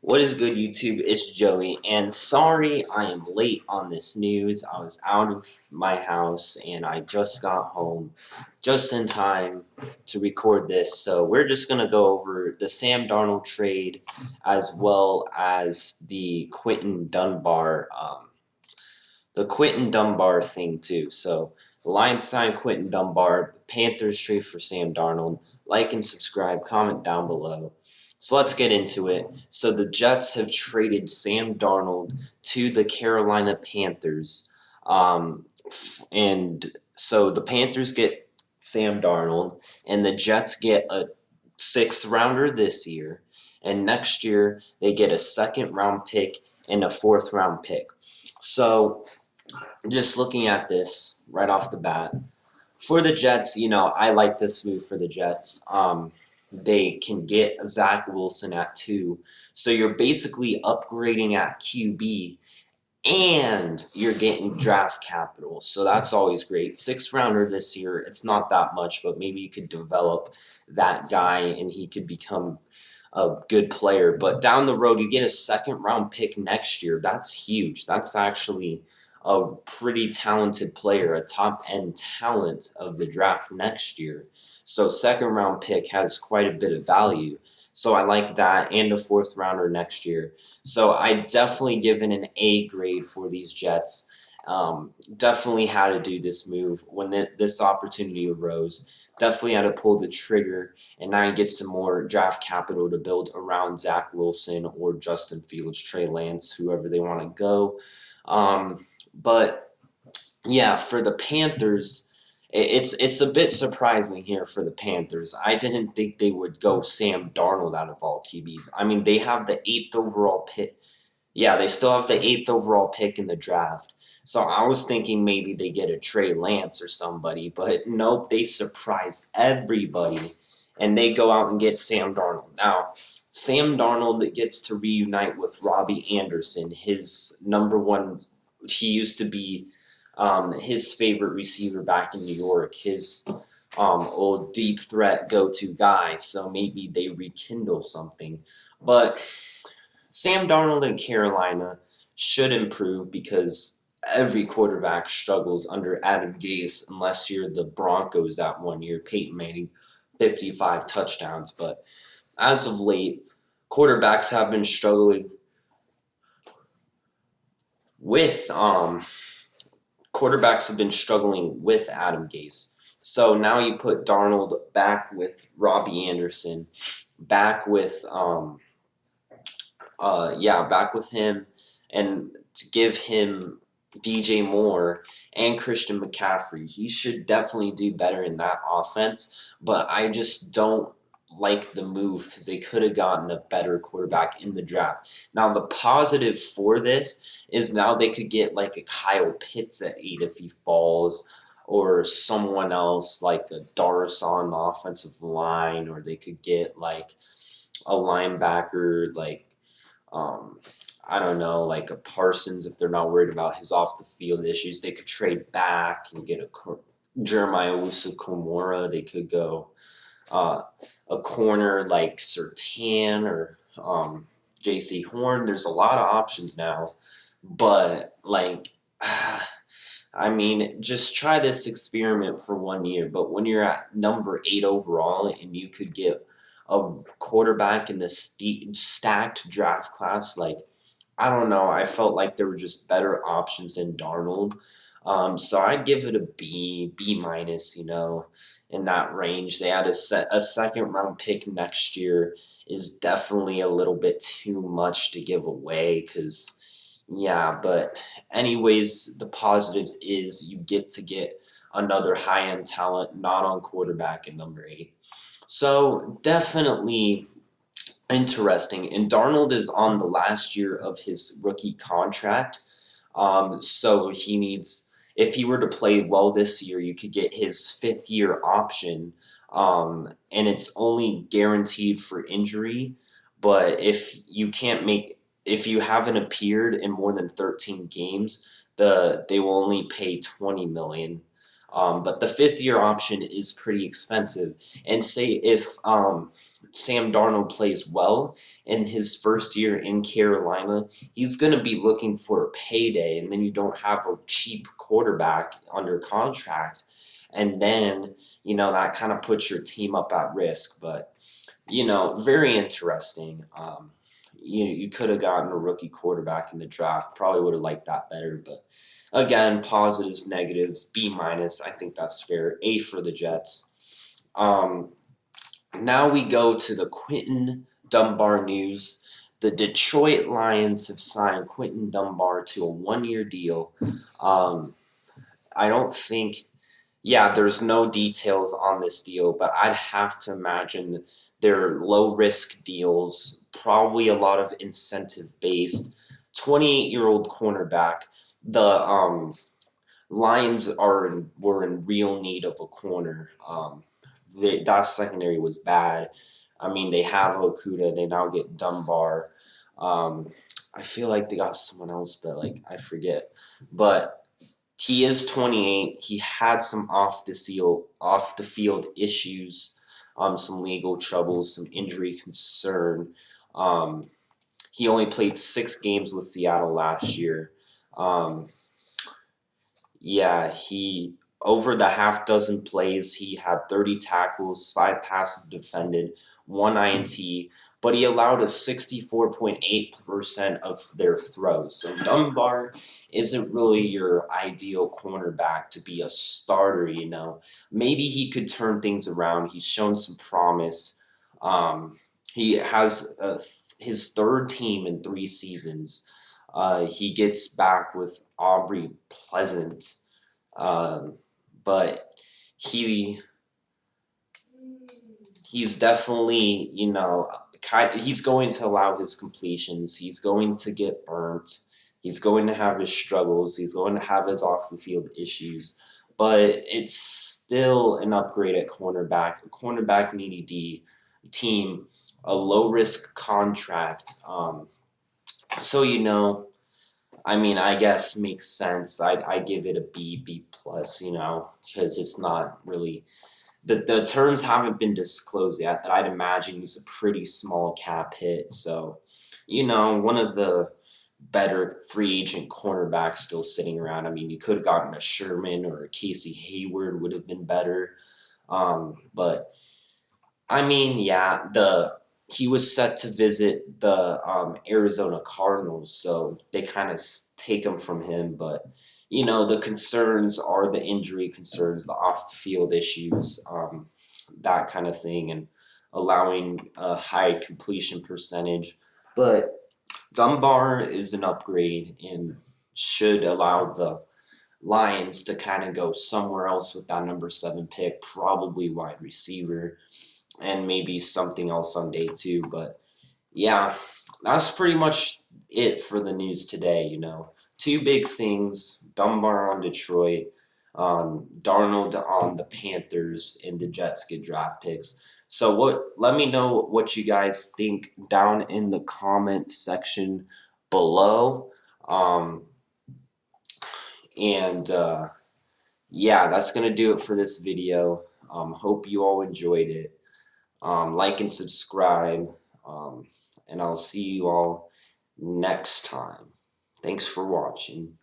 What is good, YouTube? It's Joey, and sorry I am late on this news. I was out of my house and I just got home just in time to record this. So we're just going to go over the Sam Darnold trade as well as the Quinton Dunbar thing too. So the Lions signed Quinton Dunbar, the Panthers trade for Sam Darnold. Like and subscribe, comment down below. So let's get into it. So the Jets have traded Sam Darnold to the Carolina Panthers. And so the Panthers get Sam Darnold, and the Jets get a sixth rounder this year. And next year, they get a second round pick and a fourth round pick. So just looking at this right off the bat, for the Jets, I like this move for the Jets. They can get Zach Wilson at 2. So you're basically upgrading at QB and you're getting draft capital. So that's always great. Sixth rounder this year, it's not that much, but maybe you could develop that guy and he could become a good player. But down the road, you get a second round pick next year. That's huge. That's actually a pretty talented player, a top end talent of the draft next year. So second round pick has quite a bit of value. So I like that, and a fourth rounder next year. So I definitely give it an A grade for these Jets. Definitely had to do this move when this opportunity arose. Definitely had to pull the trigger, and now you get some more draft capital to build around Zach Wilson or Justin Fields, Trey Lance, whoever they want to go. But yeah, for the Panthers, it's a bit surprising here for the Panthers. I didn't think they would go Sam Darnold out of all QBs. I mean, they have the eighth overall pick. Yeah, they still have the eighth overall pick in the draft. So I was thinking maybe they get a Trey Lance or somebody, but nope, they surprise everybody and they go out and get Sam Darnold. Now, Sam Darnold gets to reunite with Robbie Anderson, his number one. He used to be his favorite receiver back in New York, his old deep threat go-to guy. So maybe they rekindle something. But Sam Darnold in Carolina should improve because every quarterback struggles under Adam Gase unless you're the Broncos that one year, Peyton Manning, 55 touchdowns. But as of late, quarterbacks have been struggling with Adam Gase. So now you put Darnold back with Robbie Anderson, back with back with him, and to give him DJ Moore and Christian McCaffrey. He should definitely do better in that offense, but I just don't like the move because they could have gotten a better quarterback in the draft. Now, the positive for this is now they could get like a Kyle Pitts at 8 if he falls, or someone else like a Dars on the offensive line, or they could get like a linebacker like um, I don't know, like a Parsons, if they're not worried about his off the field issues. They could trade back and get a Jeremiah Usu-Komora. They could go a corner like Surtain or J.C. Horn. There's a lot of options now, but like, I mean, just try this experiment for 1 year. But when you're at number 8 overall and you could get a quarterback in the stacked draft class, like, I don't know. I felt like there were just better options than Darnold. So I'd give it a B minus, in that range. They had a second round pick next year is definitely a little bit too much to give away because, yeah, but anyways, the positives is you get to get another high-end talent, not on quarterback at number 8. So definitely interesting. And Darnold is on the last year of his rookie contract. So he needs, if he were to play well this year, you could get his 5th-year option. And it's only guaranteed for injury. But if you haven't appeared in more than 13 games, they will only pay $20 million. But the 5th-year option is pretty expensive. And say if Sam Darnold plays well in his first year in Carolina, he's going to be looking for a payday, and then you don't have a cheap quarterback under contract. And then, that kind of puts your team up at risk. But, very interesting. You could have gotten a rookie quarterback in the draft. Probably would have liked that better. But again, positives, negatives, B minus. I think that's fair. A for the Jets. Now we go to the Quinton Dunbar news. The Detroit Lions have signed Quinton Dunbar to a 1-year deal. I don't think, there's no details on this deal, but I'd have to imagine they're low risk deals, probably a lot of incentive based. 28-year-old cornerback. The Lions were in real need of a corner. That secondary was bad. I mean, they have Okuda. They now get Dunbar. I feel like they got someone else, but I forget. But he is 28. He had some off the field issues, some legal troubles, some injury concern. He only played 6 games with Seattle last year. He over the half dozen plays, he had 30 tackles, 5 passes defended, 1 INT, but he allowed a 64.8% of their throws. So Dunbar isn't really your ideal cornerback to be a starter, Maybe he could turn things around. He's shown some promise. He has his 3rd team in 3 seasons. He gets back with Aubrey Pleasant. But he's definitely, he's going to allow his completions. He's going to get burnt. He's going to have his struggles. He's going to have his off the field issues. But it's still an upgrade at cornerback. A cornerback needy team, a low risk contract. I mean, I guess makes sense. I give it a B plus, because it's not really the terms haven't been disclosed yet. But I'd imagine he's a pretty small cap hit. So, one of the better free agent cornerbacks still sitting around. I mean, you could have gotten a Sherman or a Casey Hayward would have been better. But I mean, he was set to visit the Arizona Cardinals, so they kind of take him from him. But the concerns are the injury concerns, the off-the-field issues, that kind of thing, and allowing a high completion percentage. But Dunbar is an upgrade and should allow the Lions to kind of go somewhere else with that number 7 pick, probably wide receiver, and maybe something else on day 2. But that's pretty much it for the news today. 2 big things: Dunbar on Detroit, Darnold on the Panthers, and the Jets get draft picks. So let me know what you guys think down in the comment section below. That's gonna do it for this video. Hope you all enjoyed it. Like and subscribe, and I'll see you all next time. Thanks for watching.